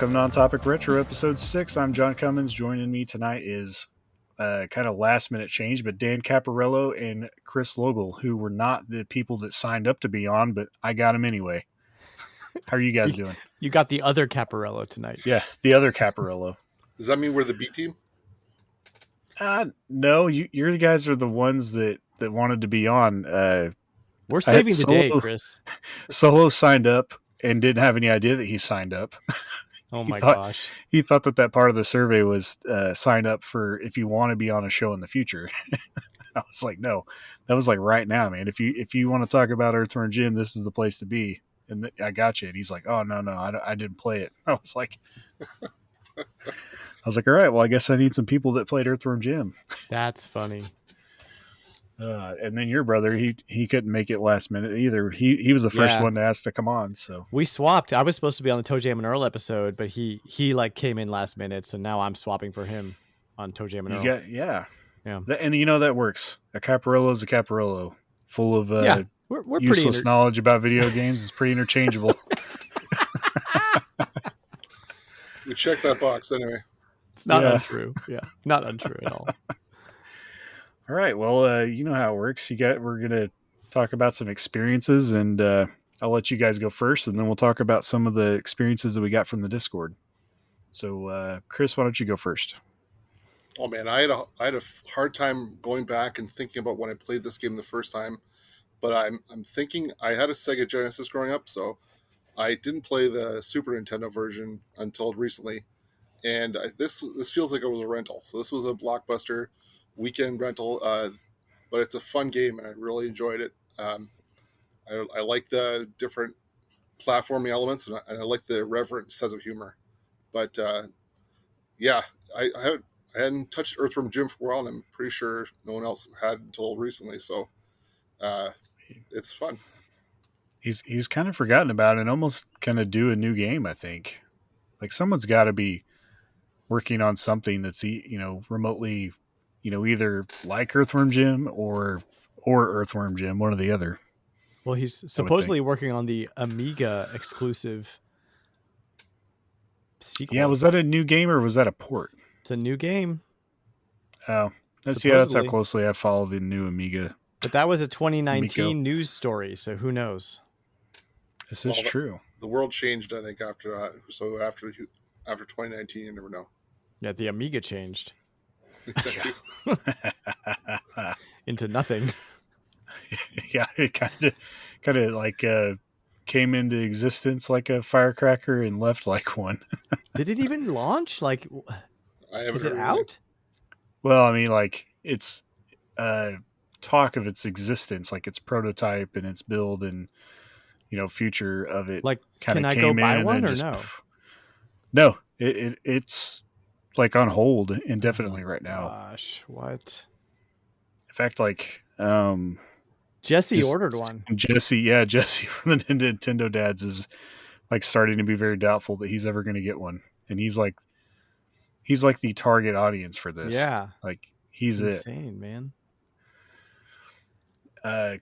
Welcome to ontopicretro episode 6. I'm John Cummins. Joining me tonight is kind of last minute change, but Dan Caporello and Chris Logel, who were not the people that signed up to be on, but I got them anyway. How are you guys doing? You got the other Caporello tonight. Yeah, the other Caporello. Does that mean we're the B team? No, you guys are the ones that wanted to be on. We're saving the day, Chris. Solo signed up and didn't have any idea that he signed up. Oh my gosh. He thought that part of the survey was sign up for if you want to be on a show in the future. I was like, no, that was like right now, man. If you want to talk about Earthworm Jim, this is the place to be. And I got you. And he's like, oh, no, I didn't play it. I was like, all right, well, I guess I need some people that played Earthworm Jim. That's funny. And then your brother, he couldn't make it last minute either. He was the first one to ask to come on. So we swapped. I was supposed to be on the Toe Jam and Earl episode, but he like came in last minute, so now I'm swapping for him on Toe Jam and Earl. Yeah. And you know that works. A Caporello is a Caporello, full of we're useless knowledge about video games. It's pretty interchangeable. We checked that box anyway. It's not untrue. Yeah, not untrue at all. All right. Well, you know how it works. We're gonna talk about some experiences, and I'll let you guys go first, and then we'll talk about some of the experiences that we got from the Discord. So, Chris, why don't you go first? Oh man, I had a hard time going back and thinking about when I played this game the first time, but I'm thinking I had a Sega Genesis growing up, so I didn't play the Super Nintendo version until recently, and this feels like it was a rental. So this was a Blockbuster weekend rental, but it's a fun game and I really enjoyed it. I like the different platforming elements and I like the irreverent sense of humor. But I hadn't touched Earthworm Jim for a while, and I'm pretty sure no one else had until recently. So it's fun. He's kind of forgotten about it and almost kind of do a new game. I think like someone's got to be working on something that's remotely. Either like Earthworm Jim or Earthworm Jim, one or the other. Well, he's supposedly working on the Amiga exclusive sequel. Yeah, was that a new game or was that a port? It's a new game. Oh, that's how closely I follow the new Amiga. But that was a 2019 news story, so who knows? This is true. The world changed, I think, after 2019, you never know. Yeah, the Amiga changed. Into nothing. Yeah, it kind of like came into existence like a firecracker and left like one. Did it even launch? Like, is it out? Well, I mean, like it's talk of its existence, like its prototype and its build and future of it. Like, can I go buy one or no? No, it's like on hold indefinitely right now. Gosh, what? In fact, like Jesse ordered one. Jesse from the Nintendo dads is like starting to be very doubtful that he's ever going to get one, and he's like the target audience for this. Yeah, like he's insane, man.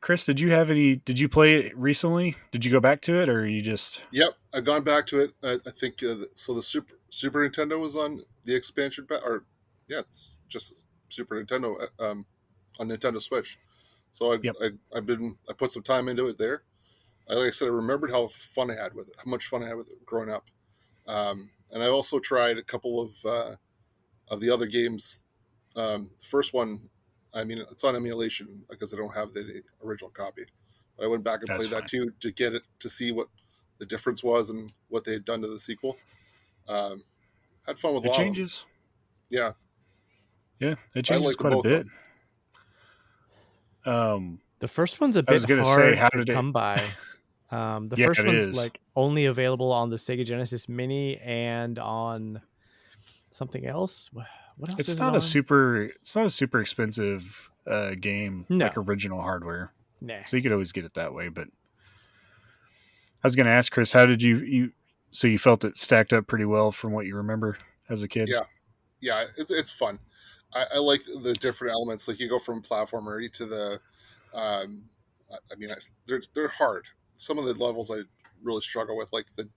Chris, did you play it recently? Did you go back to it, or you just? Yep, I've gone back to it. I think so. The Super Nintendo was on the expansion pack, it's just Super Nintendo on Nintendo Switch. So I put some time into it there. Like I said, I remembered how much fun I had with it growing up. And I also tried a couple of the other games. The first one, I mean, it's on emulation because I don't have the original copy. But I went back and played that too to get it to see what the difference was and what they had done to the sequel. Had fun with it changes. Yeah, it changes quite a bit. The first one's a bit hard to come by. The first one's like only available on the Sega Genesis Mini and on something else. What else? It's not a super expensive game like original hardware. Nah. So you could always get it that way. But I was going to ask Chris, how did you? So you felt it stacked up pretty well from what you remember as a kid? Yeah, it's fun. I like the different elements. Like you go from platformer to the, they're hard. Some of the levels I really struggle with, like the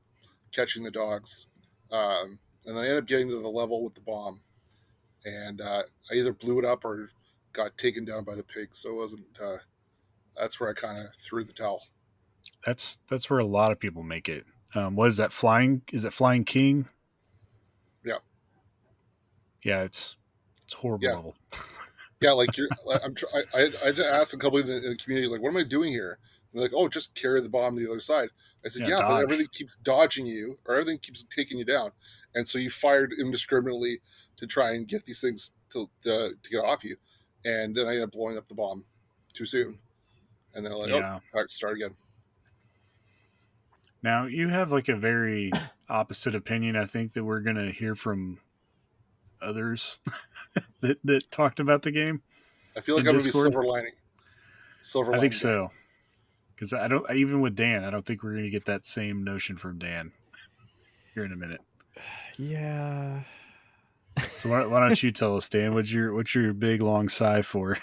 catching the dogs. and I ended up getting to the level with the bomb, and I either blew it up or got taken down by the pig. So it wasn't. That's where I kind of threw the towel. That's where a lot of people make it. What is that? Flying? Is it Flying King? Yeah. Yeah, it's horrible level. Yeah, like I asked a couple in the community, like, what am I doing here? And they're like, oh, just carry the bomb to the other side. I said, yeah, but everything keeps dodging you, or everything keeps taking you down, and so you fired indiscriminately to try and get these things to get off you, and then I ended up blowing up the bomb too soon, and then I'm like, oh, back to start again. Now you have like a very opposite opinion. I think that we're gonna hear from others that talked about the game. I feel like I'm Discord. Gonna be silver lining. I think so, because I don't. Even with Dan, I don't think we're gonna get that same notion from Dan here in a minute. Yeah. So why don't you tell us, Dan? What's your big long sigh for?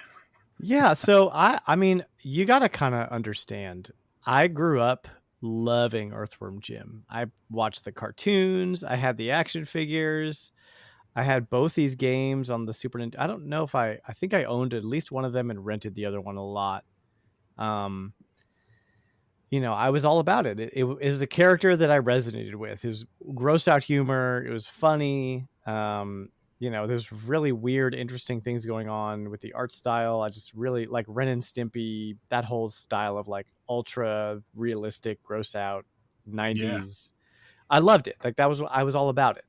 Yeah. So I mean, you got to kind of understand. I grew up loving Earthworm Jim. I watched the cartoons. I had the action figures. I had both these games on the Super Nintendo. I don't know if I think I owned at least one of them and rented the other one a lot. You know, I was all about it. It was a character that I resonated with. It was gross out humor. It was funny. You know, there's really weird, interesting things going on with the art style. I just really like Ren and Stimpy, that whole style of like ultra realistic, gross out 90s. Yeah. I loved it. Like I was all about it.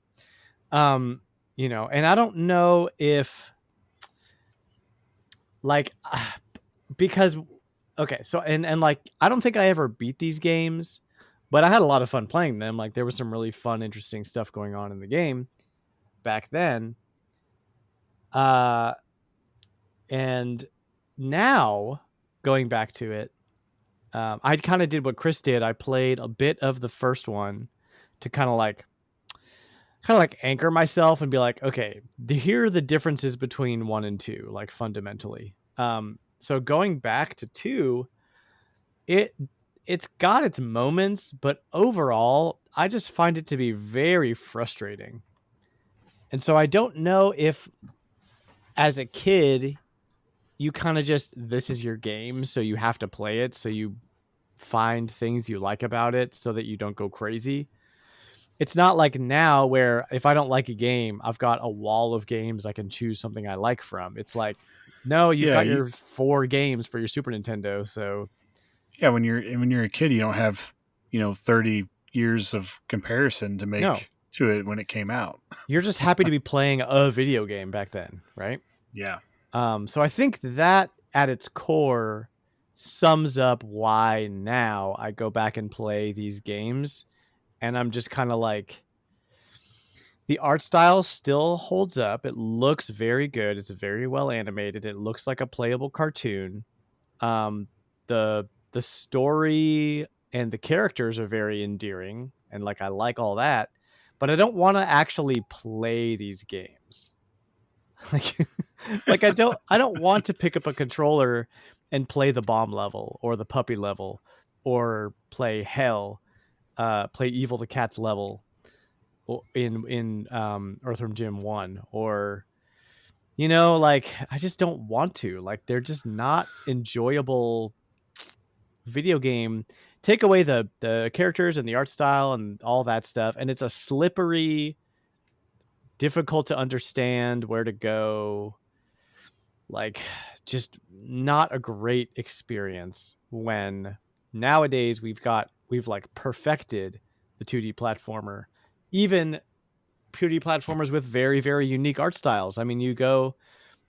You know, and I don't know if like because okay, so and like I don't think I ever beat these games, but I had a lot of fun playing them. Like there was some really fun, interesting stuff going on in the game back then. And now going back to it, I kind of did what Chris did. I played a bit of the first one to kind of like anchor myself and be like, okay, here are the differences between 1 and 2, like fundamentally. So going back to 2, it's got its moments, but overall, I just find it to be very frustrating. And so I don't know if as a kid, you kind of just, this is your game, so you have to play it, so you find things you like about it so that you don't go crazy. It's not like now where if I don't like a game, I've got a wall of games I can choose something I like from. It's like, no, you've got your 4 games for your Super Nintendo. So yeah, when you're a kid, you don't have 30 years of comparison to make to it when it came out. You're just happy to be playing a video game back then, right? Yeah. So I think that at its core sums up why now I go back and play these games. And I'm just kind of like, the art style still holds up. It looks very good. It's very well animated. It looks like a playable cartoon. The story and the characters are very endearing, and like I like all that, but I don't want to actually play these games. Like I don't want to pick up a controller and play the bomb level or the puppy level or play hell. Play Evil the Cat's level in Earthworm Jim 1, or like I just don't want to. Like they're just not enjoyable video game. Take away the characters and the art style and all that stuff, and it's a slippery, difficult to understand where to go, like just not a great experience. When nowadays we've like perfected the 2D platformer, even 2D platformers with very, very unique art styles. I mean, you go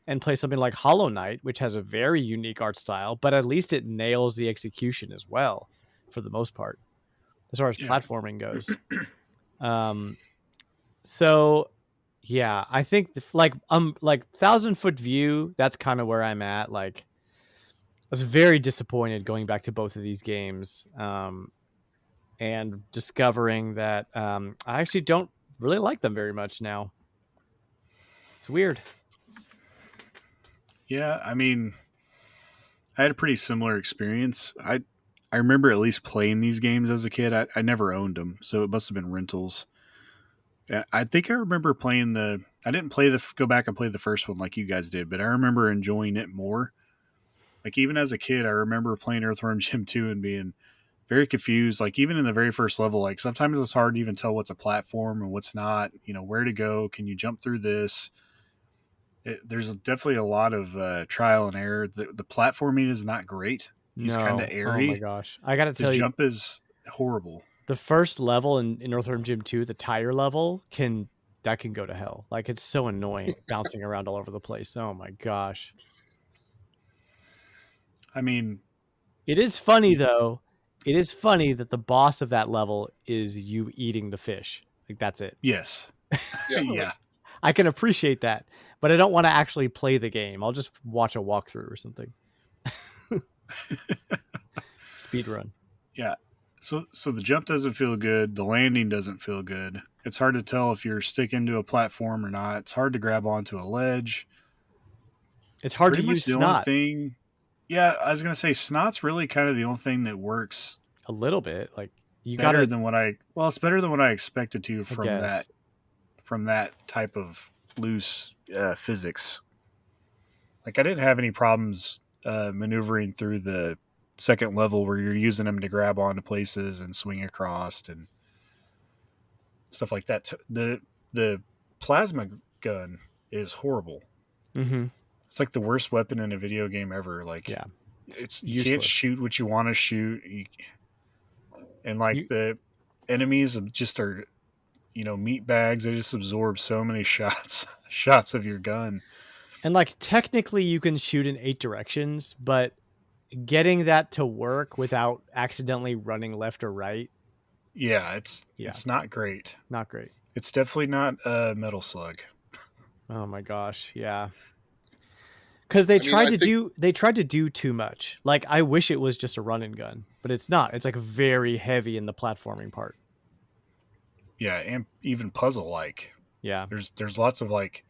and play something like Hollow Knight, which has a very unique art style, but at least it nails the execution as well, for the most part, as far as platforming goes. So yeah, I think like 1,000-foot view, that's kind of where I'm at. Like I was very disappointed going back to both of these games, and discovering that I actually don't really like them very much now. It's weird. Yeah, I mean, I had a pretty similar experience. I remember at least playing these games as a kid. I never owned them, so it must have been rentals. I think I remember playing I didn't go back and play the first one like you guys did, but I remember enjoying it more. Like even as a kid, I remember playing Earthworm Jim 2 and being very confused. Like even in the very first level, like sometimes it's hard to even tell what's a platform and what's not. Where to go? Can you jump through this? There's definitely a lot of trial and error. The platforming is not great. He's kind of airy. Oh my gosh, I gotta tell you, his jump is horrible. The first level in Earthworm Jim 2, the tire level, can go to hell. Like it's so annoying, bouncing around all over the place. Oh my gosh. I mean, it is funny though. It is funny that the boss of that level is you eating the fish. Like that's it. Yes. Yeah. I can appreciate that, but I don't want to actually play the game. I'll just watch a walkthrough or something. Speed run. Yeah. So the jump doesn't feel good. The landing doesn't feel good. It's hard to tell if you're sticking to a platform or not. It's hard to grab onto a ledge. It's hard to use snot. Yeah, I was gonna say snot's really kind of the only thing that works a little bit. Like it's better than what I expected to from that type of loose physics. Like I didn't have any problems maneuvering through the second level where you're using them to grab onto places and swing across and stuff like that. The plasma gun is horrible. Mm-hmm. It's like the worst weapon in a video game ever. Like, yeah, it's you can't shoot what you want to shoot, the enemies just are, meat bags. They just absorb so many shots of your gun. And like technically, you can shoot in 8 directions, but getting that to work without accidentally running left or right. Yeah, it's not great. Not great. It's definitely not a Metal Slug. Oh my gosh, yeah. Because they tried to do too much. Like I wish it was just a run and gun, but it's not. It's like very heavy in the platforming part. Yeah, and even puzzle like. Yeah. There's lots of like,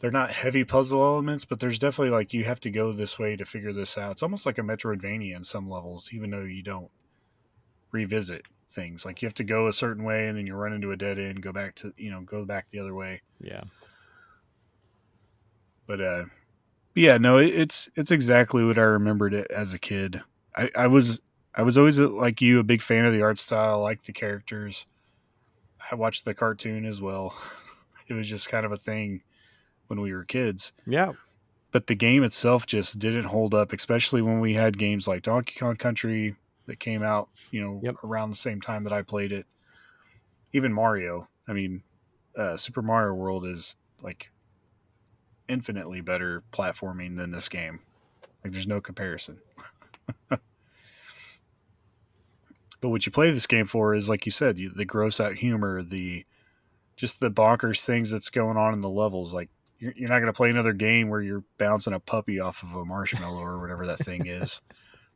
they're not heavy puzzle elements, but there's definitely like you have to go this way to figure this out. It's almost like a Metroidvania in some levels, even though you don't revisit things. Like you have to go a certain way and then you run into a dead end, go back the other way. Yeah. But yeah, no, it's exactly what I remembered it as a kid. I was always like you, a big fan of the art style, like the characters. I watched the cartoon as well. It was just kind of a thing when we were kids. Yeah. But the game itself just didn't hold up, especially when we had games like Donkey Kong Country that came out, around the same time that I played it. Even Mario. I mean, Super Mario World is like infinitely better platforming than this game. Like there's no comparison. But what you play this game for is, like you said, the gross out humor, just the bonkers things that's going on in the levels. Like you're not going to play another game where you're bouncing a puppy off of a marshmallow or whatever that thing is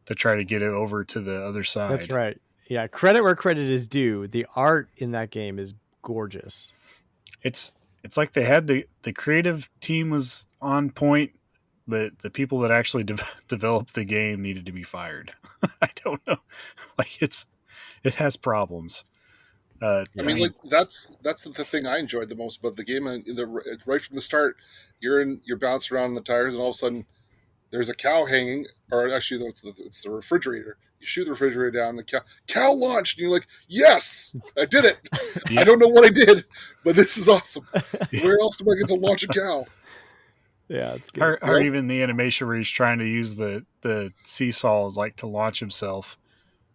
to try to get it over to the other side. That's right. Yeah, credit where credit is due. The art in that game is gorgeous. It's like they had the creative team was on point, but the people that actually developed the game needed to be fired. I don't know. Like it has problems. I mean, like that's the thing I enjoyed the most about the game. And right from the start, you're bouncing around in the tires, and all of a sudden, there's a cow hanging, or actually, it's the refrigerator. You shoot the refrigerator down, the cow launched, and you're like, "Yes, I did it! I don't know what I did, but this is awesome. Where else do I get to launch a cow?" Yeah, it's good. Or even the animation where he's trying to use the seesaw like to launch himself,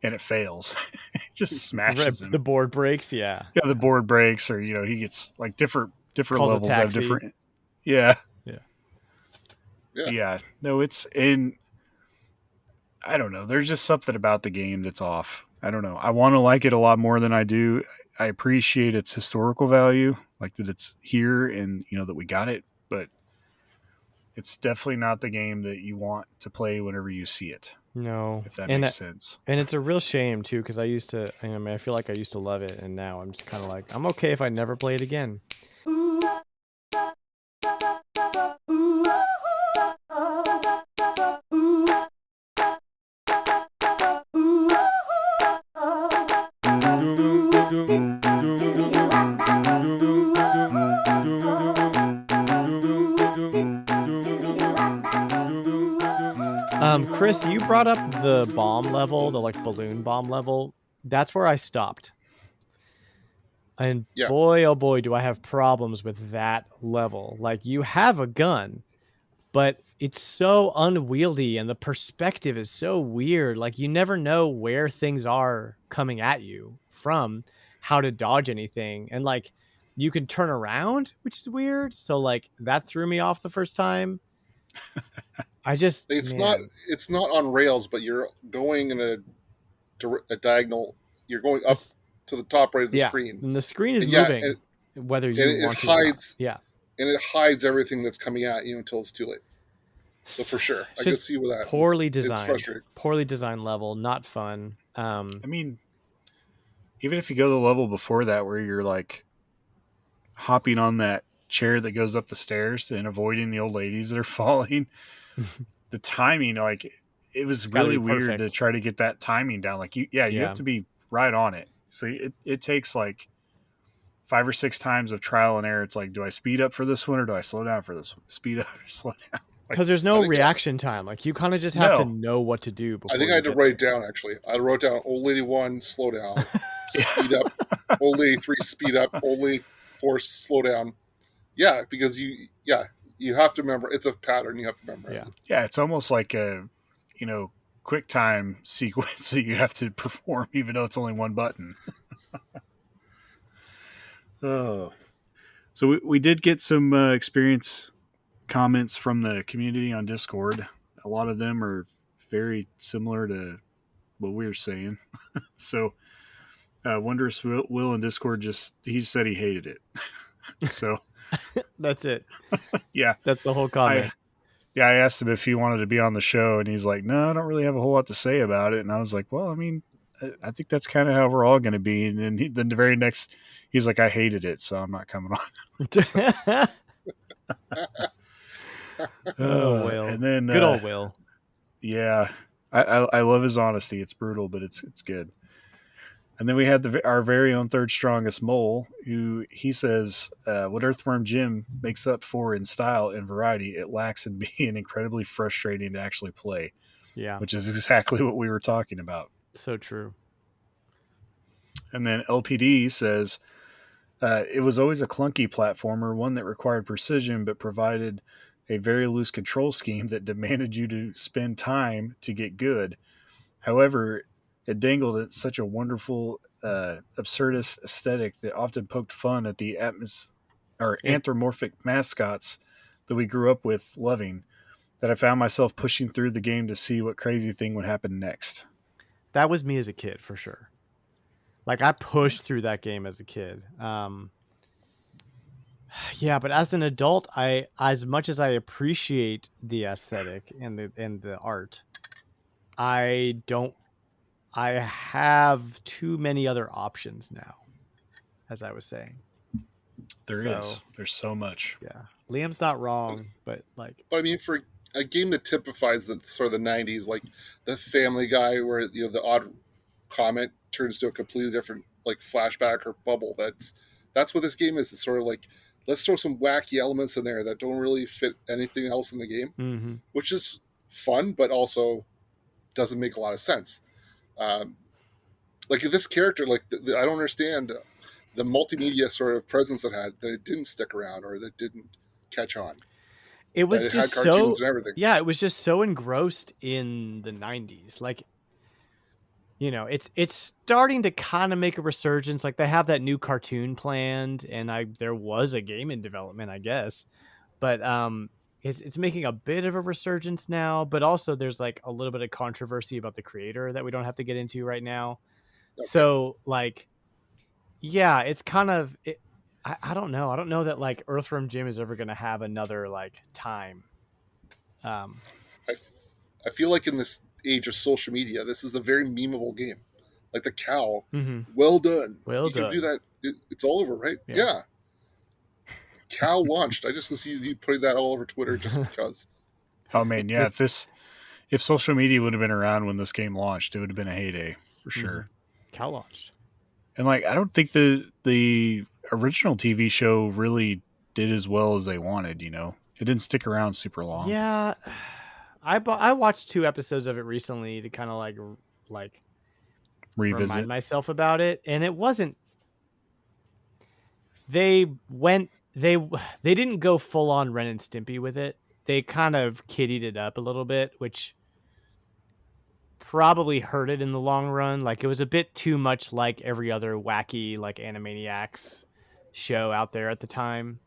and it fails. It just smashes him. The board breaks. Yeah, the board breaks, or he gets like different levels have different. Yeah. No, it's in. I don't know. There's just something about the game that's off. I don't know. I want to like it a lot more than I do. I appreciate its historical value, like that it's here and that we got it, but it's definitely not the game that you want to play whenever you see it. No, if that makes sense. And it's a real shame too, because I feel like I used to love it, and now I'm just kind of like, I'm okay if I never play it again. Chris, you brought up the bomb level, the like balloon bomb level. That's where I stopped. And boy, oh boy, do I have problems with that level. Like, you have a gun, but it's so unwieldy and the perspective is so weird. Like, you never know where things are coming at you from, how to dodge anything. And like, you can turn around, which is weird. So like, that threw me off the first time. It's not on rails, but you're going in a diagonal. You're going up to the top right of the screen, and the screen is moving, whether you want to. Hides, and it hides everything that's coming at you until it's too late. So for sure, I can see where that poorly designed, it's frustrating. Poorly designed level, not fun. I mean, even if you go to the level before that, where you're like hopping on that chair that goes up the stairs and avoiding the old ladies that are falling, the timing, like, it was really weird to try to get that timing down. Like, you have to be right on it. So it takes like 5 or 6 times of trial and error. It's like, do I speed up for this one or do I slow down for this one? Speed up or slow down. Because there's no reaction time. Like, you kind of just have to know what to do. I think I had to write it down, actually. I wrote down Old Lady 1, slow down. Speed up. Old Lady 3, speed up. Old Lady 4, slow down. Yeah, because you have to remember. It's a pattern you have to remember. Yeah, it's almost like a, quick time sequence that you have to perform, even though it's only one button. Oh. So we did get some experience comments from the community on Discord. A lot of them are very similar to what we were saying. So Wondrous Will in Discord he said he hated it. So that's it. Yeah, that's the whole comment. I asked him if he wanted to be on the show, and he's like, no, I don't really have a whole lot to say about it. And I was like, well, I mean, I think that's kind of how we're all going to be. And then then the very next, he's like, I hated it, so I'm not coming on. Will. And then good old Will. Yeah, I love his honesty. It's brutal, but it's good. And then we had our very own third strongest mole, who he says what Earthworm Jim makes up for in style and variety, it lacks in being incredibly frustrating to actually play. Yeah, which is exactly what we were talking about. So true. And then LPD says it was always a clunky platformer, one that required precision but provided a very loose control scheme that demanded you to spend time to get good. However, it dangled at such a wonderful, absurdist aesthetic that often poked fun at the anthropomorphic mascots that we grew up with loving, that I found myself pushing through the game to see what crazy thing would happen next. That was me as a kid, for sure. Like, I pushed through that game as a kid. Yeah, but as an adult, as much as I appreciate the aesthetic and the art, I have too many other options now, as I was saying. There's so much. Yeah. Liam's not wrong, but I mean, for a game that typifies the sort of the 90s, like the Family Guy, where the odd comment turns to a completely different flashback or bubble. That's what this game is. It's sort of like, let's throw some wacky elements in there that don't really fit anything else in the game, which is fun, but also doesn't make a lot of sense. Like this character, I don't understand the multimedia sort of presence that it didn't stick around or that didn't catch on. It was just so, yeah, it was just so engrossed in the 90s. It's starting to kind of make a resurgence. Like, they have that new cartoon planned, and there was a game in development, I guess, but it's making a bit of a resurgence now. But also, there's a little bit of controversy about the creator that we don't have to get into right now. Okay. So yeah, it's kind of I don't know. I don't know that Earthworm Jim is ever going to have another time. I feel like in this age of social media, this is a very memeable game. Like the cow, well done. Well you done. Can do that. It's all over, right? Yeah. Cow launched. I just can see you putting that all over Twitter just because. Oh man, yeah. If social media would have been around when this game launched, it would have been a heyday for sure. Cow launched. And I don't think the original TV show really did as well as they wanted. It didn't stick around super long. Yeah. I watched 2 episodes of it recently to kind of like remind myself about it, and it wasn't. They didn't go full on Ren and Stimpy with it. They kind of kiddied it up a little bit, which probably hurt it in the long run. Like it was a bit too much like every other wacky like Animaniacs show out there at the time.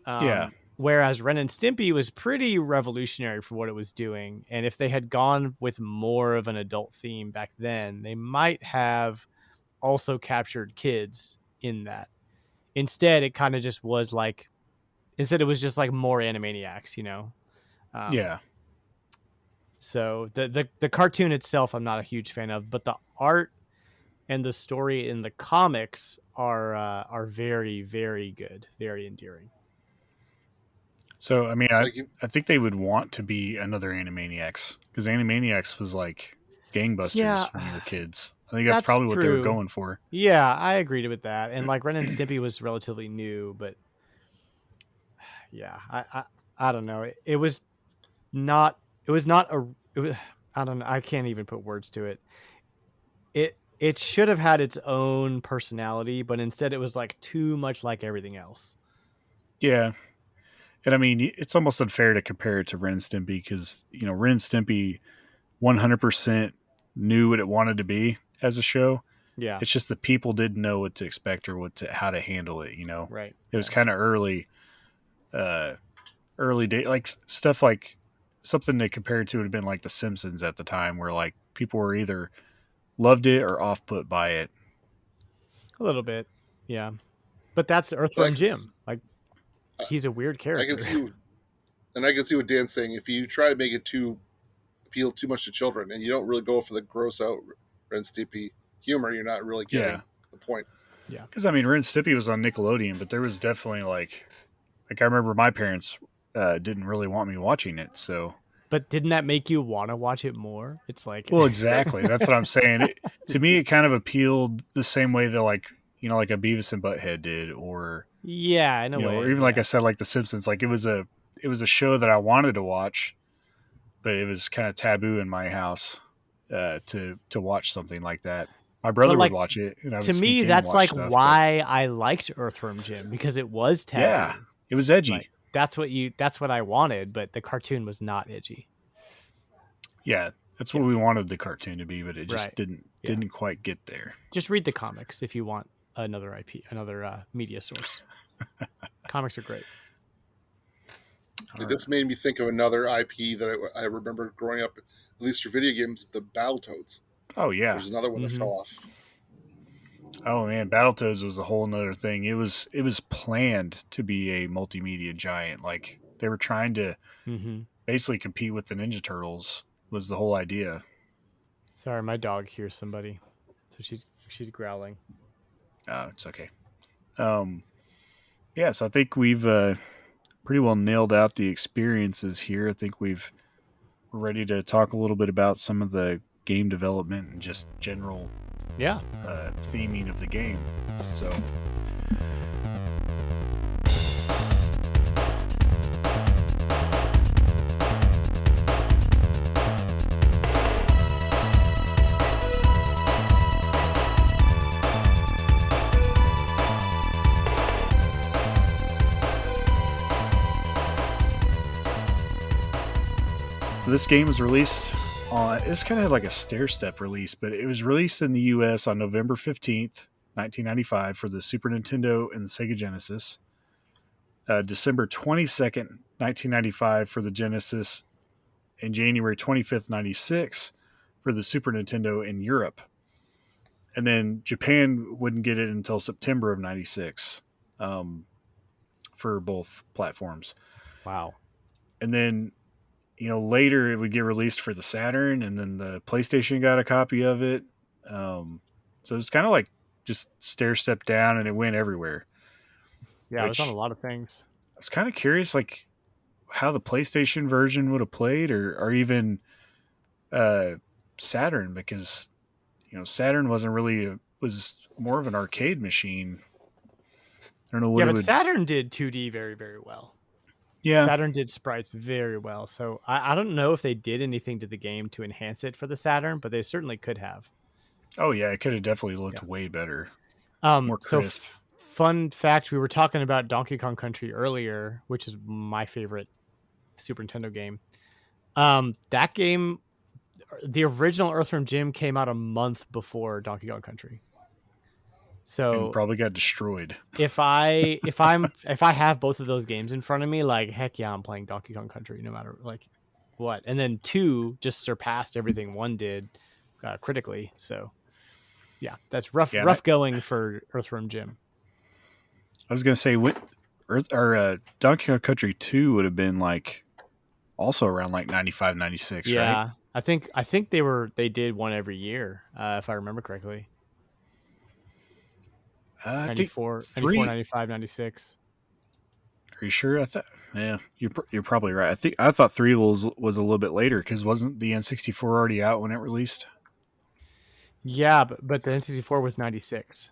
Yeah. Whereas Ren and Stimpy was pretty revolutionary for what it was doing. And if they had gone with more of an adult theme back then, they might have also captured kids in that. Instead, it kind of just was like, instead it was just like more Animaniacs, you know? Yeah. So the cartoon itself, I'm not a huge fan of, but the art and the story in the comics are very, very good, very endearing. So, I mean, I think they would want to be another Animaniacs, because Animaniacs was like gangbusters when we were kids. I think that's probably what they were going for. Yeah, I agreed with that. And like Ren and Stimpy was relatively new, but yeah, I don't know. It was not I don't know. I can't even put words to it. It should have had its own personality, but instead it was like too much like everything else. Yeah. And I mean, it's almost unfair to compare it to Ren and Stimpy because, Ren and Stimpy 100% knew what it wanted to be as a show. Yeah. It's just that people didn't know what to expect or how to handle it, Right. It was kind of early day, like stuff like something to compare it to would have been like The Simpsons at the time, where like people were either loved it or off put by it. A little bit. Yeah. But that's Earthworm Jim. Like he's a weird character. I can see what Dan's saying. If you try to make it appeal too much to children and you don't really go for the gross out Ren and Stimpy humor, you're not really getting the point. Yeah. Because I mean, Ren and Stimpy was on Nickelodeon, but there was definitely like I remember my parents didn't really want me watching it, so. But didn't that make you want to watch it more? It's like, well, exactly. That's what I'm saying. To me, it kind of appealed the same way that like a Beavis and Butthead did, or in a way, or even like I said, like The Simpsons. Like it was a show that I wanted to watch, but it was kind of taboo in my house to watch something like that. My brother would watch it. And I would to me, that's like why I liked Earthworm Jim, because it was taboo. Yeah, it was edgy. Like, that's what I wanted, but the cartoon was not edgy. Yeah, that's what we wanted the cartoon to be, but it just didn't quite get there. Just read the comics if you want another media source. Comics are great. This made me think of another IP that I remember growing up, at least for video games, the Battletoads. Oh yeah, there's another one that fell off. Oh man, Battletoads was a whole nother thing. It was planned to be a multimedia giant. Like they were trying to basically compete with the Ninja Turtles. Was the whole idea. Sorry, my dog hears somebody, so she's growling. Oh, it's okay. Yeah, so I think we've pretty well nailed out the experiences here. I think we're ready to talk a little bit about some of the game development and just general theming of the game. So this game was released it's kind of like a stair-step release, but it was released in the US on November 15th, 1995 for the Super Nintendo and the Sega Genesis. December 22nd, 1995 for the Genesis, and January 25th, 96 for the Super Nintendo in Europe. And then Japan wouldn't get it until September of 96 for both platforms. Wow. And then later it would get released for the Saturn, and then the PlayStation got a copy of it. So it's kind of like just stair step down, and it went everywhere. Yeah, it was on a lot of things. I was kind of curious, like how the PlayStation version would have played, or even Saturn, because Saturn was more of an arcade machine. I don't know what. Yeah, but Saturn did 2D very, very well. Yeah. Saturn did sprites very well. So I don't know if they did anything to the game to enhance it for the Saturn, but they certainly could have. Oh yeah, it could have definitely looked way better. More crisp. So fun fact, we were talking about Donkey Kong Country earlier, which is my favorite Super Nintendo game. That game, the original Earthworm Jim, came out a month before Donkey Kong Country. So and probably got destroyed. If I have both of those games in front of me, like heck yeah, I'm playing Donkey Kong Country no matter like what. And then 2 just surpassed everything 1 did critically. So yeah, that's rough going for Earthworm Jim. I was gonna say Donkey Kong Country 2 would have been like also around like 95, 96, yeah, right? I think they did one every year, if I remember correctly. 94, 95, 96. Are you sure? Yeah, you're probably right. I thought 3 was a little bit later because wasn't the N64 already out when it released? Yeah, but the N64 was 96,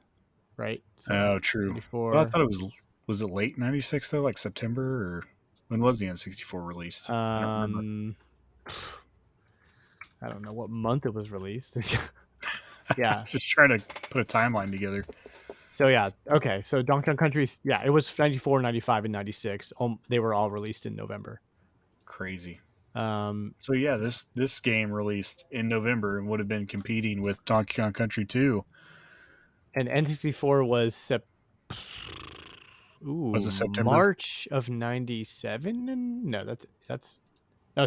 right? So true. 94. Well, I thought it was it late 96 though, like September, or when was the N64 released? I don't remember. I don't know what month it was released. Yeah, just trying to put a timeline together. So yeah, okay. So Donkey Kong Country, yeah, it was 94, 95, and 96. They were all released in November. Crazy. So yeah, this game released in November and would have been competing with Donkey Kong Country 2. And N64 was was it September? March of 97? No, that's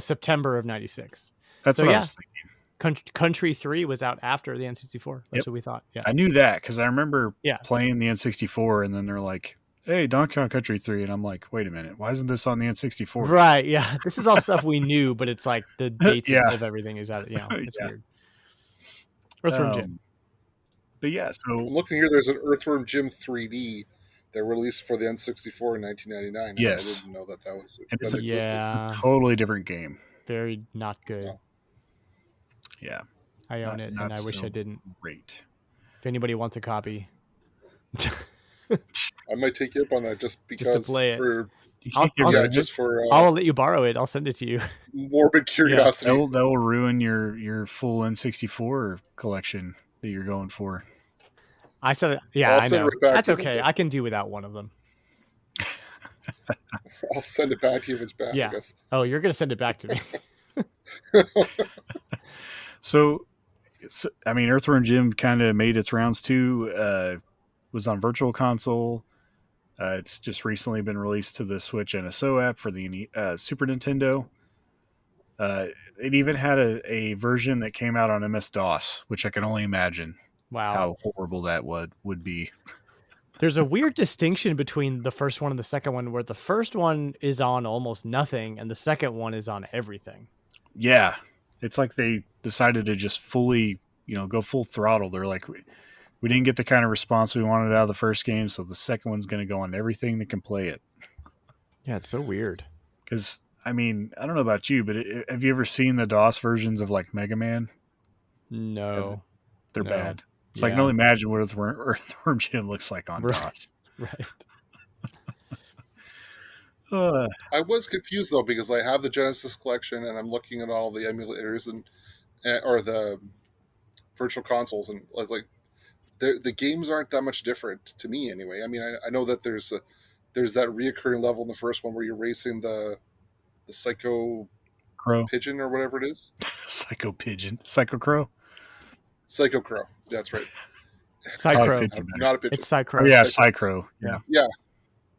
September of 96. That's what I was thinking. Country 3 was out after the N64. That's what we thought. Yeah, I knew that because I remember playing the N64, and then they're like, "Hey, Donkey Kong Country 3," and I'm like, "Wait a minute, why isn't this on the N64?" Right? Yeah, this is all stuff we knew, but it's like the dates of everything is out. It's weird. Earthworm Jim. But yeah, so I'm looking here. There's an Earthworm Jim 3D that released for the N64 in 1999. Yes, I didn't know that was. And it's a totally different game. Very not good. Yeah. I own it, and I wish I didn't. Great. If anybody wants a copy, I might take you up on that just because just to play it. I'll let you borrow it. I'll send it to you. Morbid curiosity. That will ruin your full N64 collection that you're going for. I said, yeah, I know. That's okay. I can do without one of them. I'll send it back to you if it's bad. Yeah. I guess. Oh, you're gonna send it back to me. So, I mean, Earthworm Jim kind of made its rounds too. Was on Virtual Console. It's just recently been released to the Switch NSO app for the Super Nintendo. It even had a version that came out on MS-DOS, which I can only imagine how horrible that would be. There's a weird distinction between the first one and the second one, where the first one is on almost nothing and the second one is on everything. Yeah. It's like they decided to just fully, go full throttle. They're like, we didn't get the kind of response we wanted out of the first game, so the second one's going to go on everything that can play it. Yeah, it's so weird. Because, I mean, I don't know about you, but have you ever seen the DOS versions of, like, Mega Man? No. They're bad. It's like, I can only imagine what Earthworm Jim looks like on DOS. Right. I was confused though because I have the Genesis collection and I'm looking at all the emulators or the virtual consoles, and I was like, the games aren't that much different to me anyway. I mean, I know that there's that reoccurring level in the first one where you're racing the Psycho Crow Pigeon or whatever it is. Psycho Pigeon, Psycho Crow, Psycho Crow. That's right. Psycho, not a pigeon. It's Psycho. Oh, yeah, Psycho. Yeah. Yeah.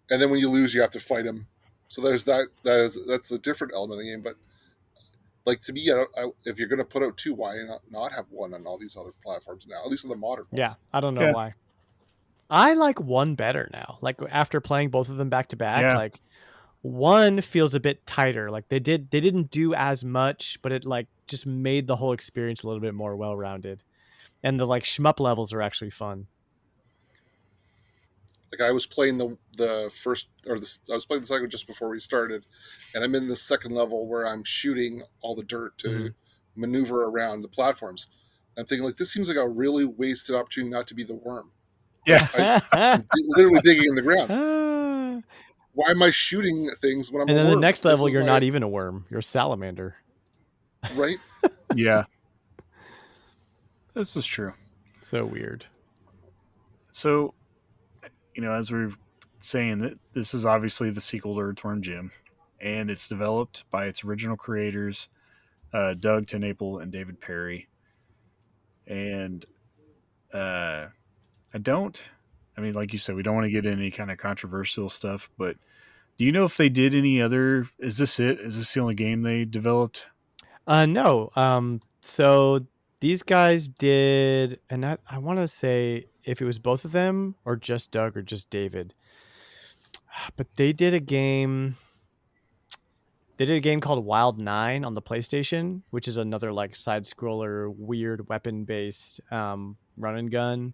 And then when you lose, you have to fight him. So there's that. That's a different element of the game. But like to me, if you're going to put out 2, why not have one on all these other platforms now? At least on the modern ones. Yeah, I don't know why. I like 1 better now. Like after playing both of them back to back, like 1 feels a bit tighter. Like they didn't do as much, but it like just made the whole experience a little bit more well-rounded. And the like shmup levels are actually fun. Like I was playing the first, I was playing the second just before we started, and I'm in the second level where I'm shooting all the dirt to maneuver around the platforms. I'm thinking like this seems like a really wasted opportunity not to be the worm. Yeah, I'm literally digging in the ground. why am I shooting things when I'm and a then worm? The next level, you're not even a worm. You're a salamander. Right? Yeah. This is true. So weird. So, as we're saying, that this is obviously the sequel to Earthworm Jim, and it's developed by its original creators, Doug TenNapel and David Perry. And like you said, we don't want to get into any kind of controversial stuff, but do you know if they did any other? Is this it? Is this the only game they developed? No. So these guys did, and I want to say if it was both of them or just Doug or just David, but they did a game. They did a game called Wild 9 on the PlayStation, which is another like side scroller, weird weapon based run and gun,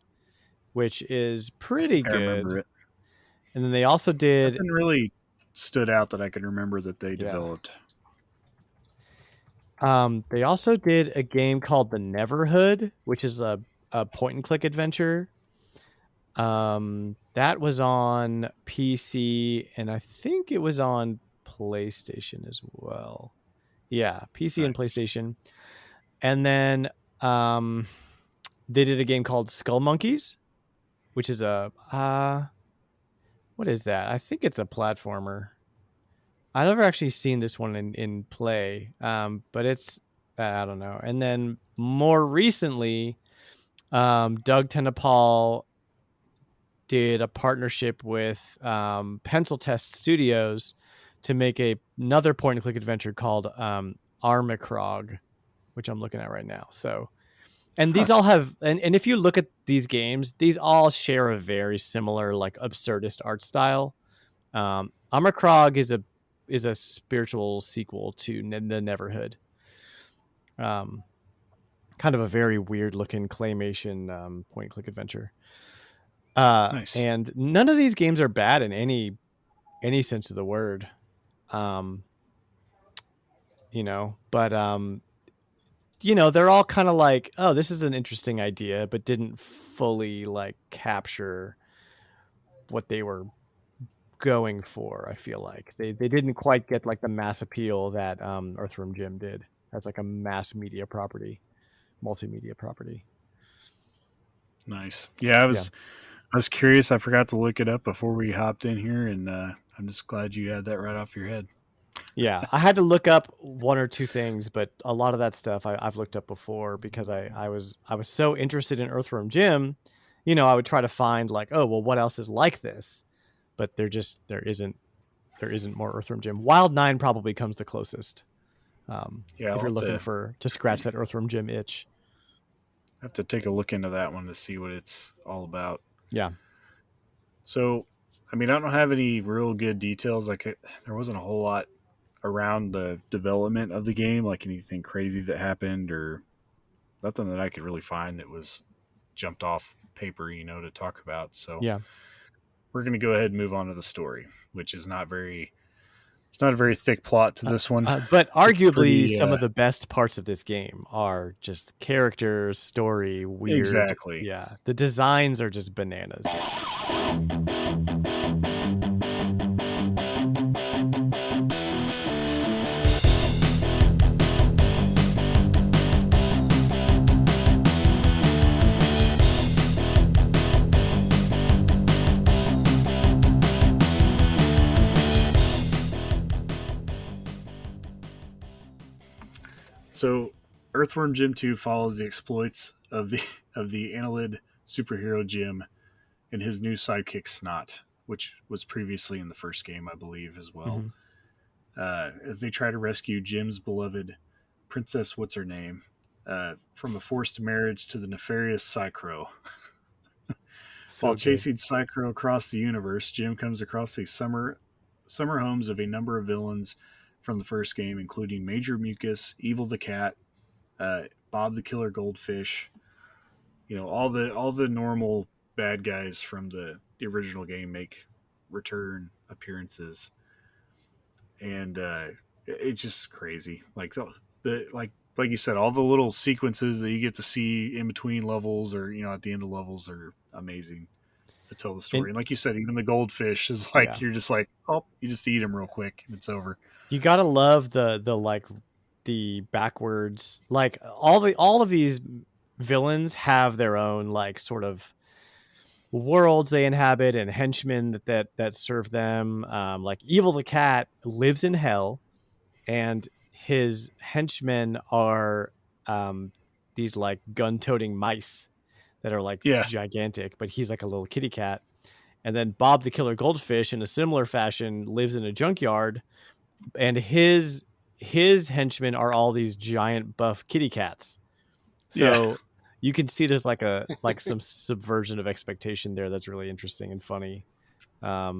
which is pretty I remember good. it. And then they also did. Nothing really stood out that I could remember that they developed. They also did a game called The Neverhood, which is a point and click adventure. That was on PC, and I think it was on PlayStation as well. Yeah, PC and PlayStation. And then they did a game called Skull Monkeys, which is a what is that? I think it's a platformer. I've never actually seen this one in play, but it's I don't know. And then more recently, Doug TenNapel did a partnership with Pencil Test Studios to make another point and click adventure called Armicrog, which I'm looking at right now. So, and these all have, and if you look at these games, these all share a very similar like absurdist art style. Armicrog is a spiritual sequel to the Neverhood. Kind of a very weird looking claymation point and click adventure. Nice. And none of these games are bad in any sense of the word. But they're all kind of like, oh, this is an interesting idea, but didn't fully like capture what they were going for. I feel like they didn't quite get like the mass appeal that Earthworm Jim did. That's like a mass media property, multimedia property. Nice. Yeah, I was curious. I forgot to look it up before we hopped in here, and I'm just glad you had that right off your head. Yeah, I had to look up one or two things, but a lot of that stuff I've looked up before because I was so interested in Earthworm Jim. I would try to find like, oh, well, what else is like this? But there isn't more Earthworm Jim. Wild 9 probably comes the closest. If you're looking to scratch that Earthworm Jim itch. I have to take a look into that one to see what it's all about. Yeah. So, I don't have any real good details. There wasn't a whole lot around the development of the game, like anything crazy that happened or nothing that I could really find that was jumped off paper, to talk about. So yeah, we're going to go ahead and move on to the story, which is it's not a very thick plot to this one. But arguably some of the best parts of this game are just characters, story, weird. Exactly. Yeah. The designs are just bananas. So, Earthworm Jim 2 follows the exploits of the annelid superhero Jim and his new sidekick Snot, which was previously in the first game, I believe, as well. Mm-hmm. As they try to rescue Jim's beloved Princess What's Her Name from a forced marriage to the nefarious Psychro. While chasing Psychro across the universe, Jim comes across the summer homes of a number of villains from the first game, including Major Mucus, Evil the Cat, Bob the Killer Goldfish. All the normal bad guys from the original game make return appearances, and it's just crazy. Like like you said, all the little sequences that you get to see in between levels or at the end of levels are amazing. to tell the story. And like you said, even the goldfish is like you're just like, oh, you just eat them real quick and it's over. You gotta love the like the backwards, like all of these villains have their own like sort of worlds they inhabit and henchmen that serve them. Like Evil the Cat lives in hell, and his henchmen are these like gun-toting mice that are like gigantic, but he's like a little kitty cat. And then Bob the Killer Goldfish, in a similar fashion, lives in a junkyard, and his henchmen are all these giant buff kitty cats. So you can see there's like some subversion of expectation there that's really interesting and funny. Yeah.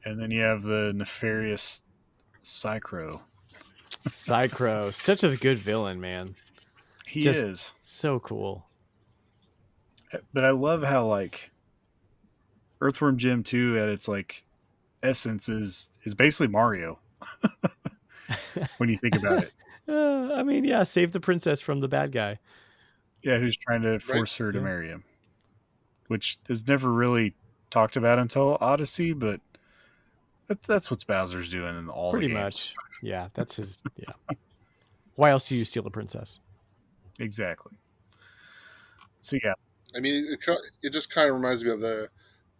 And then you have the nefarious Psychro. Psychro, such a good villain, man. He is so cool. But I love how like Earthworm Jim 2 at its like essence is basically Mario. When you think about it. I mean, yeah, save the princess from the bad guy. Yeah, who's trying to force her to marry him. Which is never really talked about until Odyssey, but that's what Bowser's doing in all pretty the games. Much. Yeah, that's his. Yeah. Why else do you steal a princess? Exactly. So yeah, I mean, it just kind of reminds me of the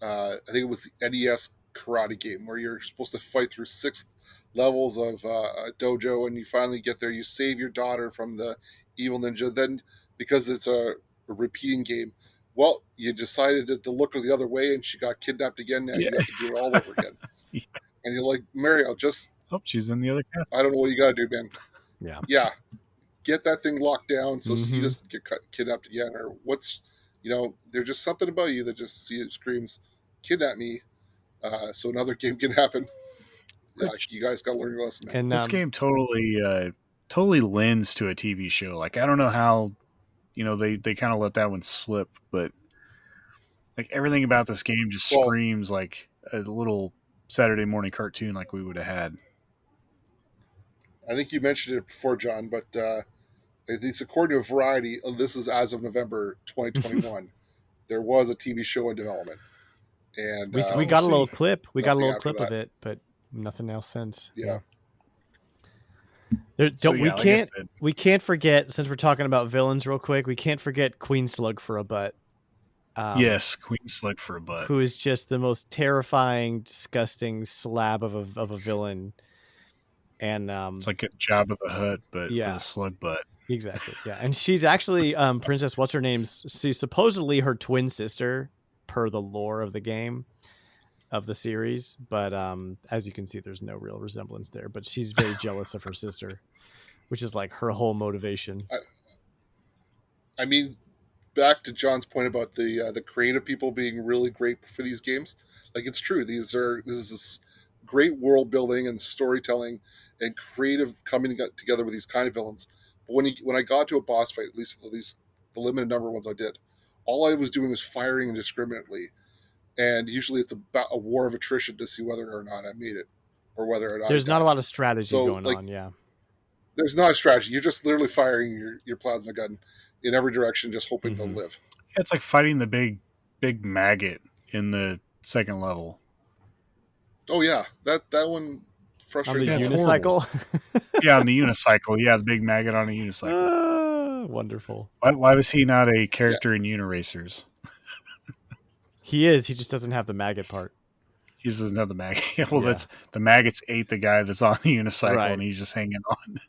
I think it was the NES karate game where you're supposed to fight through 6 levels of a dojo, and you finally get there. You save your daughter from the evil ninja. Then, because it's a repeating game, well, you decided to look her the other way, and she got kidnapped again. Now you have to do it all over again. And you're like, Mario, just she's in the other castle. I don't know what you got to do, man. Yeah. Get that thing locked down so she doesn't get kidnapped again, or what's. There's just something about you that just screams, kidnap me, so another game can happen. You guys got to learn your lesson. And this game totally lends to a TV show. Like, I don't know how, they kind of let that one slip, but like everything about this game just screams like a little Saturday morning cartoon like we would have had. I think you mentioned it before, John, but at least according to Variety, this is as of November 2021, there was a TV show in development. And we got a little clip. We got a little clip of it, but nothing else since. Yeah. We can't forget, since we're talking about villains real quick, we can't forget Queen Slug for a butt. Yes, Queen Slug for a butt. Who is just the most terrifying, disgusting slab of a villain. And it's like a Jabba the Hutt, but with a slug butt. Exactly. Yeah. And she's actually Princess what's her name's supposedly her twin sister per the lore of the game, of the series, but as you can see, there's no real resemblance there, but she's very jealous of her sister, which is like her whole motivation. I mean, back to John's point about the creative people being really great for these games. Like, it's true. This is great world building and storytelling and creative coming together with these kind of villains. But when I got to a boss fight, at least the limited number of ones I did, all I was doing was firing indiscriminately. And usually it's about a war of attrition to see whether or not I made it, or whether or not there's not a lot of strategy going on. Yeah, there's not a strategy. You're just literally firing your plasma gun in every direction, just hoping to live. It's like fighting the big maggot in the second level. Oh yeah, that one frustrating. On the unicycle. Yeah, on the unicycle. Yeah, the big maggot on a unicycle. Wonderful. Why was he not a character in Uniracers? He is. He just doesn't have the maggot part. He just doesn't have the maggot. Well, that's the maggots ate the guy that's on the unicycle, and he's just hanging on.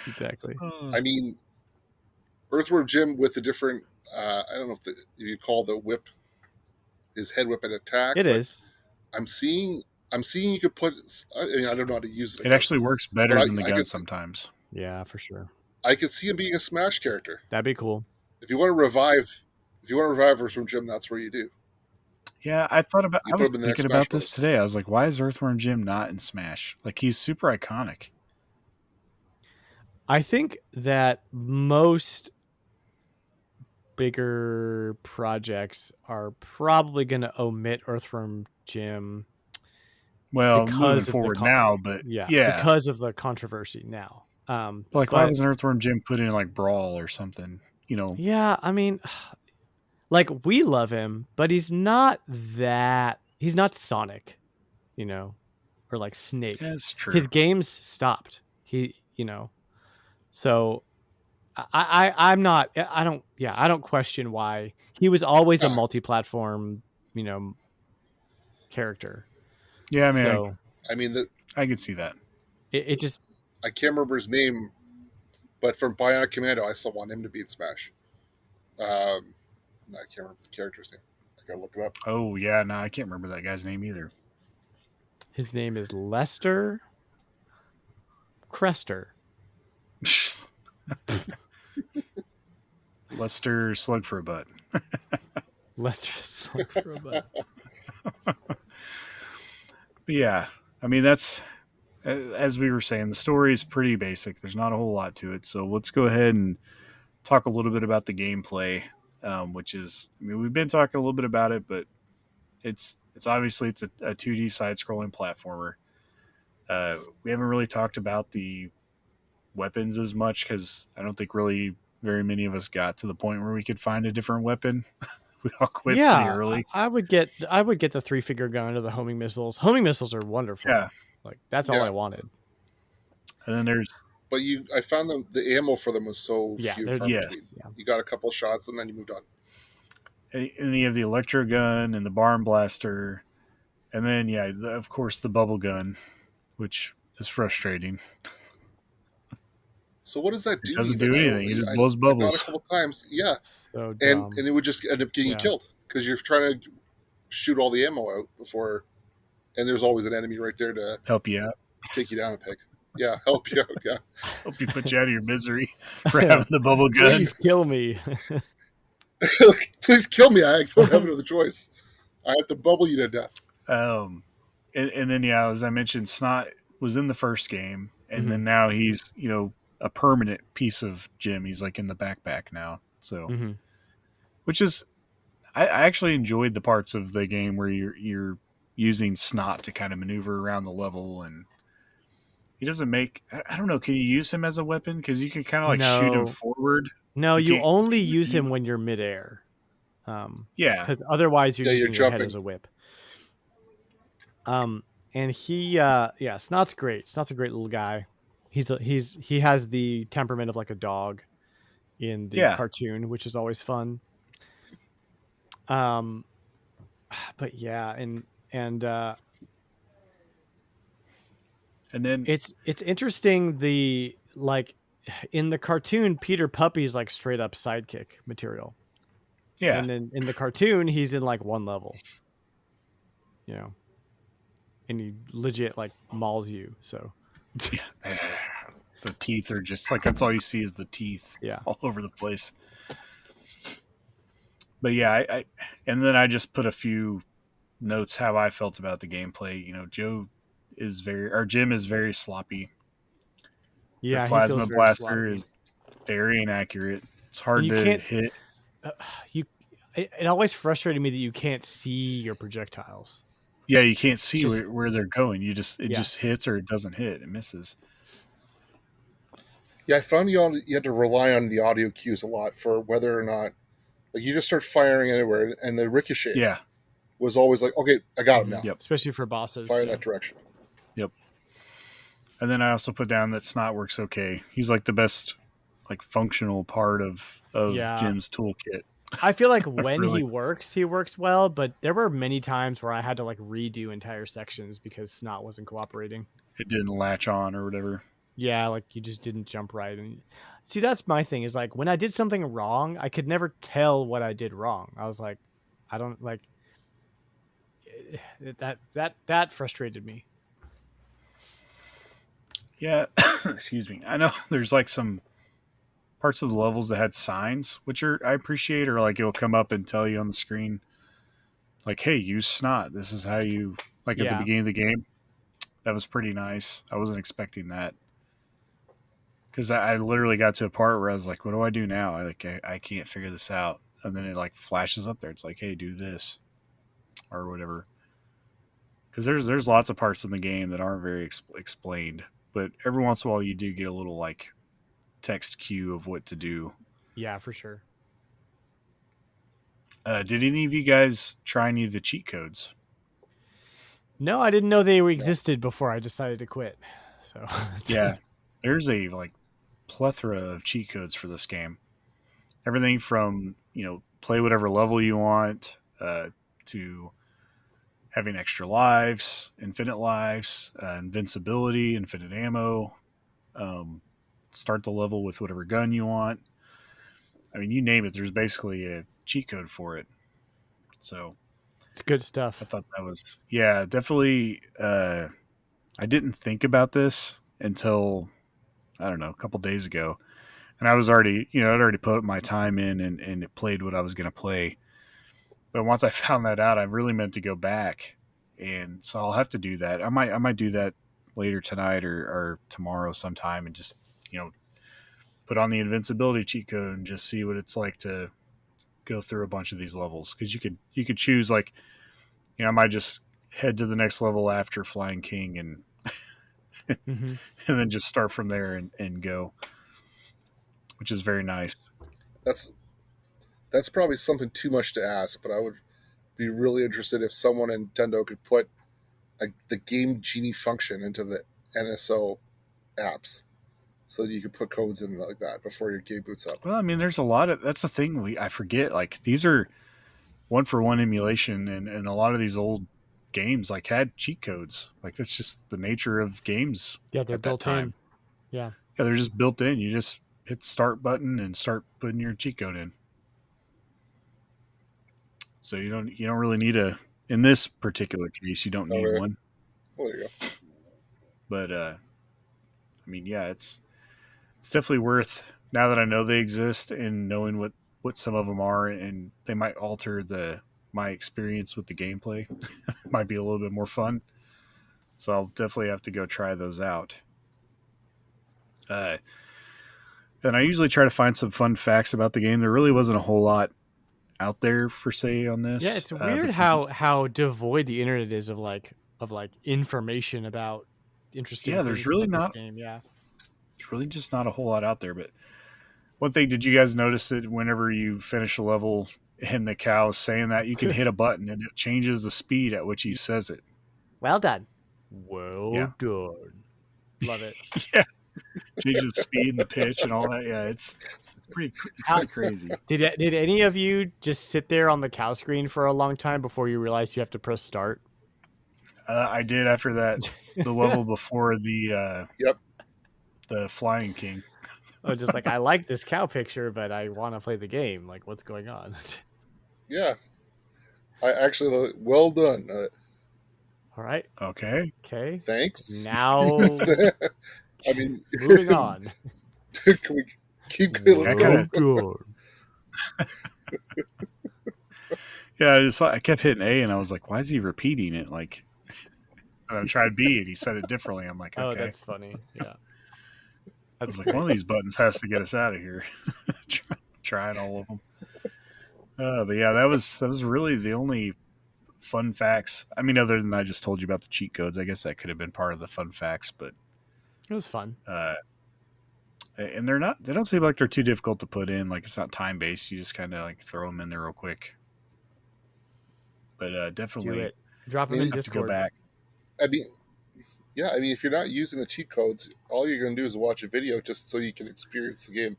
Exactly. I mean, Earthworm Jim with the different. I don't know if you call the whip his head whip an attack. It is. I'm seeing you could put. I mean, I don't know how to use it. It actually works better than the gun sometimes. Yeah, for sure. I could see him being a Smash character. That'd be cool. If you want to revive Earthworm Jim, that's where you do. Yeah, I was thinking about this today. I was like, why is Earthworm Jim not in Smash? Like, he's super iconic. I think that most bigger projects are probably going to omit Earthworm Jim. Well, moving forward now, but because of the controversy now. Why wasn't Earthworm Jim put in like Brawl or something? Yeah, I mean, like, we love him, but he's not Sonic, or like Snake. That's true. His games stopped. So I don't question why he was always a multi-platform, character. Yeah, I mean, so I could see that. It just, I can't remember his name, but from Bionic Commando, I still want him to be in Smash. I can't remember the character's name. I gotta look it up. Oh yeah, no, I can't remember that guy's name either. His name is Lester Crester. Lester Slug for a Butt. Lester Slug for a Butt. Yeah, I mean, that's, as we were saying, the story is pretty basic. There's not a whole lot to it. So let's go ahead and talk a little bit about the gameplay, which is, I mean, we've been talking a little bit about it, but it's obviously it's a 2D side-scrolling platformer. We haven't really talked about the weapons as much because I don't think really very many of us got to the point where we could find a different weapon. We all quit pretty early. I would get the 3-finger gun or the homing missiles. Homing missiles are wonderful. Yeah, like that's all I wanted. And then there's, but I found the ammo for them was so few. You got a couple shots and then you moved on. And you have the electro gun and the barn blaster, and then of course the bubble gun, which is frustrating. So what does that do? It doesn't do anything. It just blows bubbles. I got a couple times, so and it would just end up getting you killed because you're trying to shoot all the ammo out before, and there's always an enemy right there to help you out, take you down a peg. Yeah, help you out. Yeah, help you put you out of your misery for having the bubble gun. Please kill me. Please kill me. I don't have another choice. I have to bubble you to death. And then as I mentioned, Snot was in the first game, and then now he's a permanent piece of Jim. He's like in the backpack now. So, which is, I actually enjoyed the parts of the game where you're using Snot to kind of maneuver around the level, and he doesn't make, I don't know, can you use him as a weapon? Because you can kind of like shoot him forward. No, you only use him when you're midair. Because otherwise you're using your head as a whip. And he, Snot's great. Snot's a great little guy. He has the temperament of like a dog in the cartoon, which is always fun. But and then it's interesting. The like in the cartoon, Peter Puppy's like straight up sidekick material. Yeah, and then in the cartoon, he's in like one level. And he legit like mauls you. So the teeth are just like, that's all you see is the teeth. All over the place. But I and then I just put a few notes how I felt about the gameplay. Jim is very sloppy. Yeah, the plasma blaster is very inaccurate. It's hard to hit. It always frustrated me that you can't see your projectiles. Yeah, you can't see where they're going. It just hits or it doesn't hit. It misses. Yeah, I found you had to rely on the audio cues a lot for whether or not, like, you just start firing anywhere, and the ricochet was always like, okay, I got him now. Yep. Especially for bosses. Fire in that direction. Yep. And then I also put down that Snot works okay. He's like the best, like, functional part of Jim's toolkit. I feel like when he works well, but there were many times where I had to like redo entire sections because Snot wasn't cooperating. It didn't latch on or whatever. Yeah, like you just didn't jump right. And see, that's my thing, is like when I did something wrong, I could never tell what I did wrong. I was like, I don't like that frustrated me. Yeah, excuse me. I know there's like some parts of the levels that had signs, which I appreciate, or like it'll come up and tell you on the screen, like, hey, use Snot. This is how you, like, at the beginning of the game. That was pretty nice. I wasn't expecting that. Because I literally got to a part where I was like, what do I do now? I can't figure this out. And then it like flashes up there. It's like, hey, do this. Or whatever. Because there's lots of parts in the game that aren't very explained. But every once in a while you do get a little like text cue of what to do. Yeah, for sure. Did any of you guys try any of the cheat codes? No, I didn't know they existed before I decided to quit. So yeah, there's a plethora of cheat codes for this game. Everything from play whatever level you want to having extra lives, infinite lives, invincibility, infinite ammo. Start the level with whatever gun you want. I mean, you name it. There's basically a cheat code for it. So it's good stuff. I thought that was definitely. I didn't think about this until I don't know a couple days ago, and I was already I'd already put my time in and it played what I was going to play. But once I found that out, I really meant to go back, and so I'll have to do that. I might do that later tonight or tomorrow sometime, and just put on the invincibility cheat code and just see what it's like to go through a bunch of these levels, because you could choose I might just head to the next level after Flying King and mm-hmm. and then just start from there and go, which is very nice. That's probably something too much to ask, but I would be really interested if someone at Nintendo could put the Game Genie function into the NSO apps, so that you could put codes in like that before your game boots up. Well, I mean, there's a lot of that's the thing I forget. Like these are 1-for-1 emulation, and a lot of these old games had cheat codes. Like that's just the nature of games. Yeah, they're built in. Yeah, they're just built in. You just hit the start button and start putting your cheat code in. So you don't really need in this particular case, you don't need one. Well, there you go. But I mean, yeah, it's definitely worth, now that I know they exist and knowing what some of them are, and they might alter my experience with the gameplay. Might be a little bit more fun. So I'll definitely have to go try those out. And I usually try to find some fun facts about the game. There really wasn't a whole lot out there for say on this. Yeah, it's weird how devoid the internet is of information about interesting things there's really about not, this game. Yeah, there's really just not a whole lot out there. But one thing, did you guys notice that whenever you finish a level and the cow is saying that, you can hit a button and it changes the speed at which he says it? Well done. Well done. Love it. Yeah. Changes the speed and the pitch and all that. Yeah, it's pretty crazy. Did any of you just sit there on the cow screen for a long time before you realized you have to press start? I did after that, the level before the the Flying King. I was just like, I like this cow picture, but I want to play the game. Like, what's going on? Yeah, I actually well done. All right. Okay. Thanks. Now, I mean, moving on. Can we keep going? Let's go. Yeah, I kept hitting A, and I was like, "Why is he repeating it?" Like, and I tried B, and he said it differently. I'm like, "Okay." Oh, that's funny. Yeah. I was like, one of these buttons has to get us out of here. Trying all of them. But yeah, that was really the only fun facts. I mean, other than I just told you about the cheat codes, I guess that could have been part of the fun facts, but it was fun. And they don't seem like they're too difficult to put in. Like, it's not time based. You just kind of throw them in there real quick. But definitely do it. Drop them in Discord. Go back. I mean, if you're not using the cheat codes, all you're going to do is watch a video just so you can experience the game.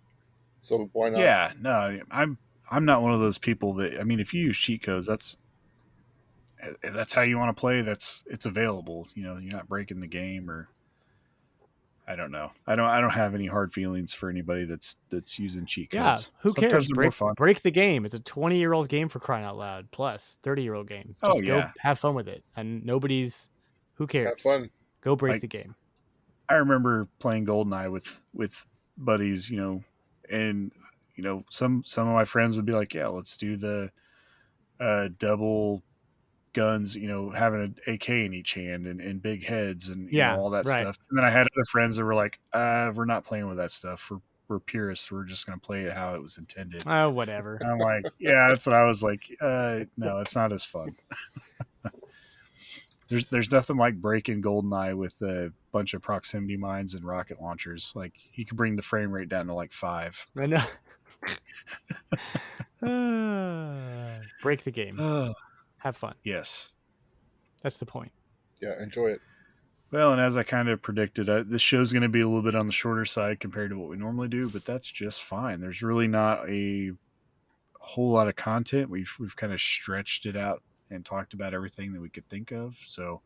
So why not? Yeah, no, I'm not one of those people that, I mean, if you use cheat codes, that's how you want to play. It's available. You're not breaking the game, or I don't know. I don't have any hard feelings for anybody that's using cheat codes. Yeah, who cares? Break the game. It's a 20-year-old game, for crying out loud. Plus 30-year-old game. Just go have fun with it. And who cares? Have fun. Go break the game. I remember playing GoldenEye with buddies, and some of my friends would be like, "Yeah, let's do the double guns, having an AK in each hand and big heads and all that stuff." And then I had other friends that were like, "We're not playing with that stuff. We're purists. We're just going to play it how it was intended." Oh, whatever. And I'm like, yeah, that's what I was like. No, it's not as fun. There's nothing like breaking GoldenEye with a bunch of proximity mines and rocket launchers. Like, you could bring the frame rate down to like 5. I know. Break the game. Have fun. Yes. That's the point. Yeah, enjoy it. Well, and as I kind of predicted, this show's going to be a little bit on the shorter side compared to what we normally do, but that's just fine. There's really not a whole lot of content. We've kind of stretched it out and talked about everything that we could think of. So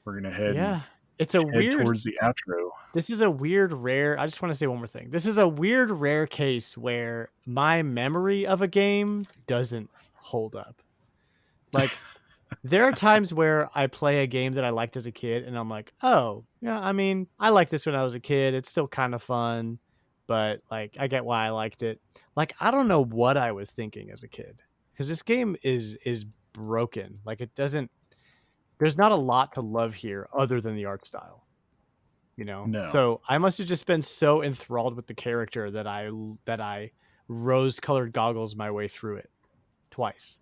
we're going to head towards the outro. This is a weird, rare. I just want to say one more thing. This is a weird, rare case where my memory of a game doesn't hold up. Like, there are times where I play a game that I liked as a kid and I'm like, oh, yeah, I mean, I liked this when I was a kid. It's still kind of fun, but like, I get why I liked it. Like, I don't know what I was thinking as a kid, because this game is broken. Like, there's not a lot to love here other than the art style, No. So I must have just been so enthralled with the character that I rose-colored goggles my way through it twice.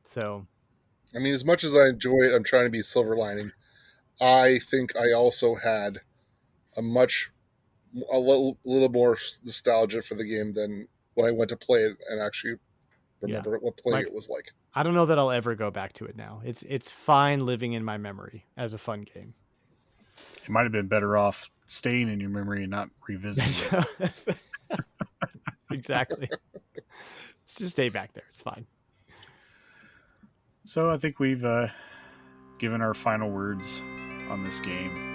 So, I mean, as much as I enjoy it, I'm trying to be silver lining. I think I also had a little more nostalgia for the game than when I went to play it and actually remember what playing it was like. I don't know that I'll ever go back to it now. It's fine living in my memory as a fun game. It might have been better off staying in your memory and not revisiting it. Exactly. Let's just stay back there. It's fine. So I think we've given our final words on this game.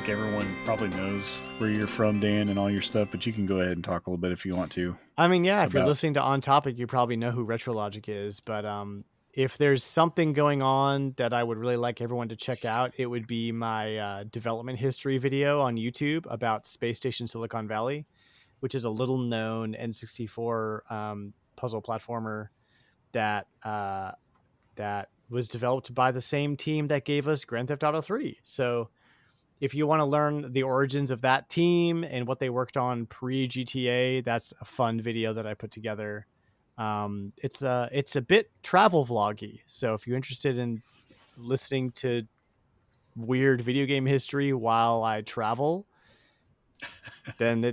Everyone probably knows where you're from, Dan, and all your stuff, but you can go ahead and talk a little bit if you want to. I mean, yeah, if you're listening to On Topic, you probably know who retrologic is, but if there's something going on that I would really like everyone to check out, it would be my development history video on YouTube about Space Station Silicon Valley, which is a little known N64 puzzle platformer that was developed by the same team that gave us Grand Theft Auto 3. So if you want to learn the origins of that team and what they worked on pre-GTA, that's a fun video that I put together. It's a bit travel vloggy. So if you're interested in listening to weird video game history while I travel, then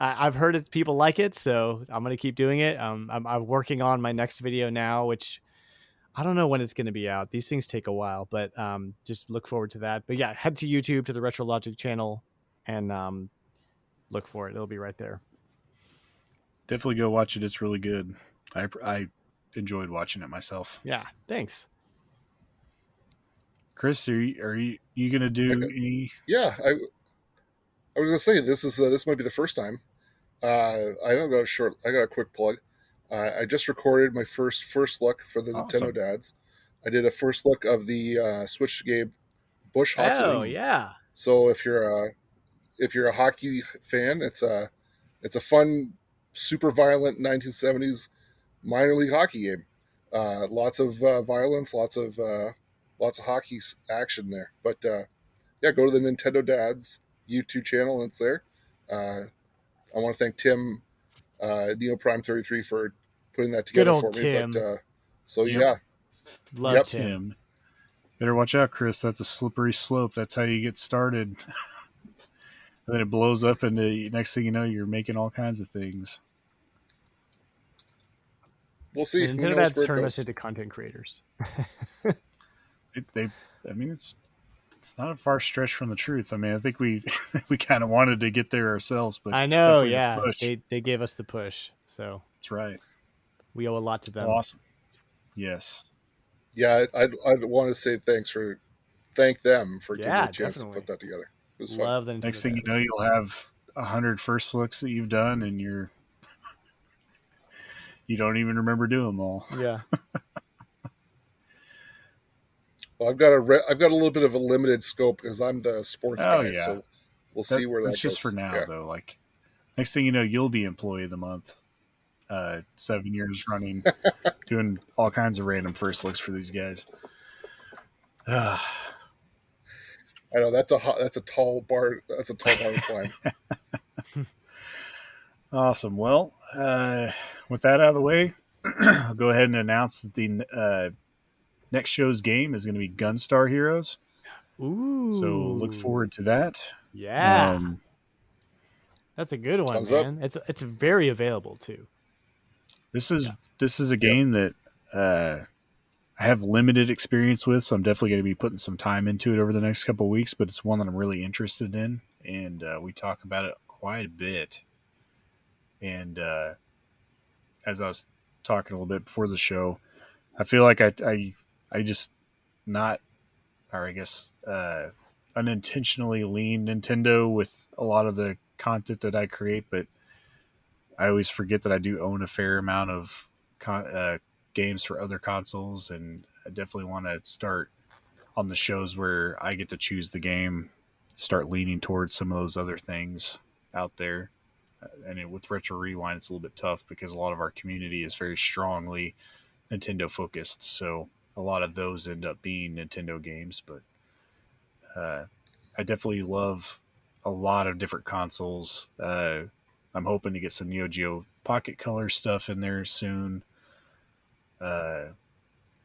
I've heard people like it, so I'm going to keep doing it. I'm working on my next video now, which I don't know when it's going to be out. These things take a while, but just look forward to that. But yeah, head to YouTube, to the retrologic channel, and look for it. It'll be right there. Definitely go watch it. It's really good. I enjoyed watching it myself. Yeah, thanks. Chris, are you going to do any? Yeah, I was going to say this might be the first time. I got a quick plug. I just recorded my first look for the Nintendo Dads. I did a first look of the Switch game Bush Hockey League. Oh yeah! So if you're a hockey fan, it's a fun, super violent 1970s minor league hockey game. Lots of violence, lots of hockey action there. But yeah, go to the Nintendo Dads YouTube channel and it's there. I want to thank Tim. Neoprime33 for putting that together for me. Tim. But yeah. Love Tim. Better watch out, Chris. That's a slippery slope. That's how you get started. And then it blows up, and next thing you know, you're making all kinds of things. We'll see. Nintendo Dads turn us into content creators. It's not a far stretch from the truth. I mean, I think we kind of wanted to get there ourselves, but I know, yeah, they gave us the push, so that's right. We owe a lot to them. Awesome. Yes. Yeah, I'd want to say thank them for giving me a chance definitely. to put that together. It was Love fun. Next thing you know, you'll have 100 first looks that you've done, and you don't even remember doing them all. Yeah. Well, I've got a little bit of a limited scope because I'm the sports guy. Yeah. So we'll see where that goes. That's just for now, though. Like, next thing you know, you'll be Employee of the Month. 7 years running, doing all kinds of random first looks for these guys. I know that's a tall bar. That's a tall bar to climb. Awesome. Well, with that out of the way, I'll go ahead and announce that the next show's game is going to be Gunstar Heroes. Ooh. So look forward to that. Yeah. That's a good one, man. Up. It's very available too. This is a game that I have limited experience with, so I'm definitely going to be putting some time into it over the next couple of weeks, but it's one that I'm really interested in, and we talk about it quite a bit. And as I was talking a little bit before the show, I feel like I just not, or I guess unintentionally lean Nintendo with a lot of the content that I create, but I always forget that I do own a fair amount of games for other consoles, and I definitely want to start on the shows where I get to choose the game, start leaning towards some of those other things out there. And with Retro Rewind, it's a little bit tough because a lot of our community is very strongly Nintendo focused, so a lot of those end up being Nintendo games. But I definitely love a lot of different consoles. I'm hoping to get some Neo Geo Pocket Color stuff in there soon.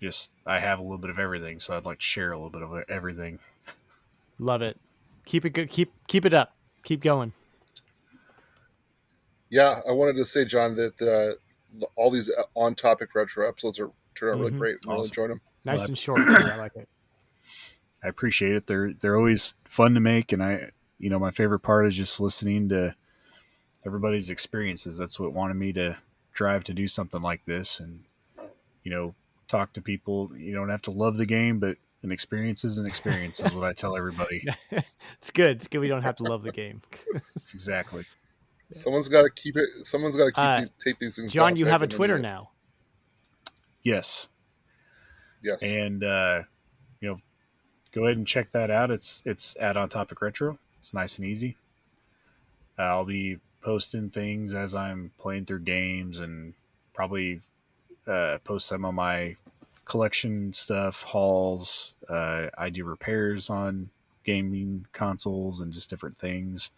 Just I have a little bit of everything, so I'd like to share a little bit of everything. Love it. Keep it good. Keep it up. Keep going. Yeah, I wanted to say, John, that all these on-topic retro episodes turn out really great. I'm really enjoying them. Nice and short too. I like it. I appreciate it. They're always fun to make, and my favorite part is just listening to everybody's experiences. That's what wanted me to drive to do something like this, and talk to people. You don't have to love the game, but an experience is an experience is what I tell everybody. It's good. It's good we don't have to love the game. That's exactly. Someone's got to keep it. Someone's got to take these things. John, you have a Twitter now. Yes. Yes. And go ahead and check that out. It's at ontopicretro. It's nice and easy. I'll be posting things as I'm playing through games, and probably post some of my collection stuff, hauls. I do repairs on gaming consoles and just different things.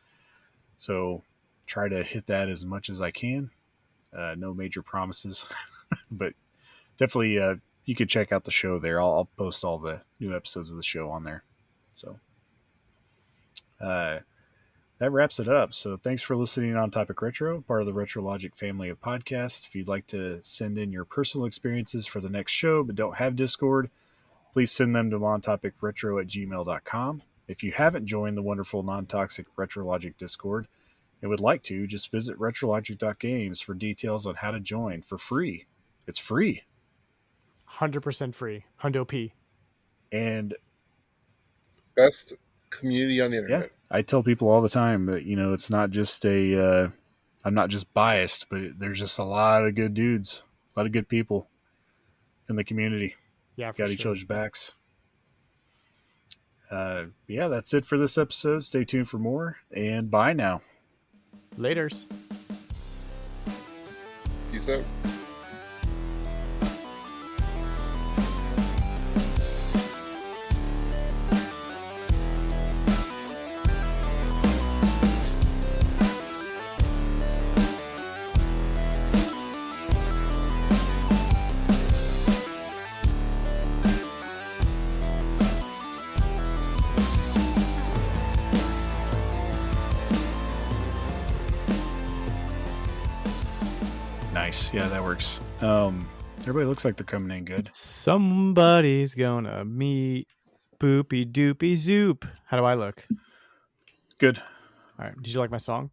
So try to hit that as much as I can. No major promises, but definitely you could check out the show there. I'll post all the new episodes of the show on there. So that wraps it up. So thanks for listening on Topic Retro, part of the RetroLogic family of podcasts. If you'd like to send in your personal experiences for the next show but don't have Discord, please send them to ontopicretro@gmail.com. If you haven't joined the wonderful non-toxic RetroLogic Discord and would like to, just visit retrologic.games for details on how to join for free. It's free. 100% free. Hundo P. And best community on the internet. Yeah, I tell people all the time that, it's not just I'm not just biased, but there's just a lot of good dudes, a lot of good people in the community. Yeah, got each other's backs. Yeah, that's it for this episode. Stay tuned for more, and bye now. Laters. Peace out. Nice. Yeah, that works. Everybody looks like they're coming in good. Somebody's gonna meet Boopy Doopy Zoop. How do I look? Good. All right. Did you like my song?